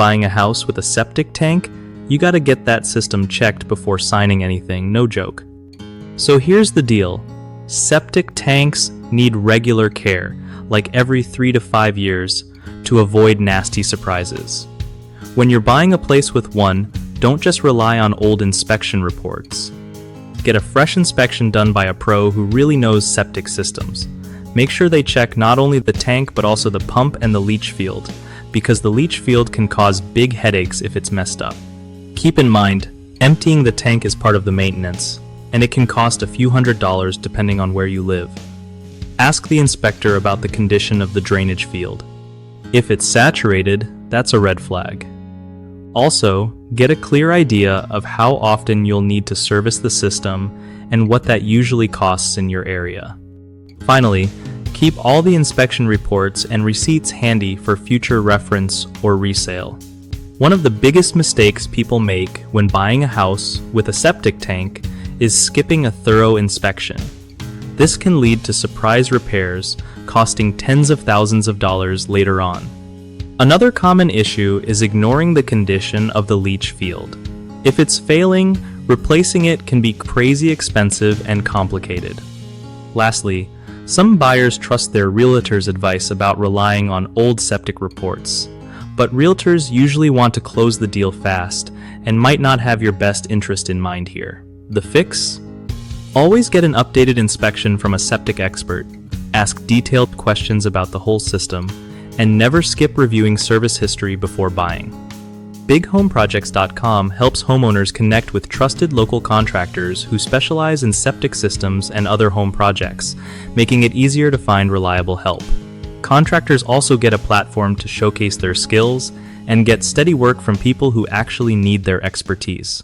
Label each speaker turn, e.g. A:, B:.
A: buying a house with a septic tank, you gotta get that system checked before signing anything, no joke. So here's the deal. Septic tanks need regular care, like every 3 to 5 years, to avoid nasty surprises. When you're buying a place with one, don't just rely on old inspection reports. Get a fresh inspection done by a pro who really knows septic systems. Make sure they check not only the tank but also the pump and the leach field, because the leach field can cause big headaches if it's messed up. Keep in mind, emptying the tank is part of the maintenance, and it can cost a few $100s depending on where you live. Ask the inspector about the condition of the drainage field. If it's saturated, that's a red flag. Also, get a clear idea of how often you'll need to service the system and what that usually costs in your area. Finally, keep all the inspection reports and receipts handy for future reference or resale. One of the biggest mistakes people make when buying a house with a septic tank is skipping a thorough inspection. This can lead to surprise repairs costing tens of thousands of dollars later on. Another common issue is ignoring the condition of the leach field. If it's failing, replacing it can be crazy expensive and complicated. Lastly, some buyers trust their realtor's advice about relying on old septic reports, but realtors usually want to close the deal fast and might not have your best interest in mind here. The fix? Always get an updated inspection from a septic expert, ask detailed questions about the whole system, and never skip reviewing service history before buying. BigHomeProjects.com helps homeowners connect with trusted local contractors who specialize in septic systems and other home projects, making it easier to find reliable help. Contractors also get a platform to showcase their skills and get steady work from people who actually need their expertise.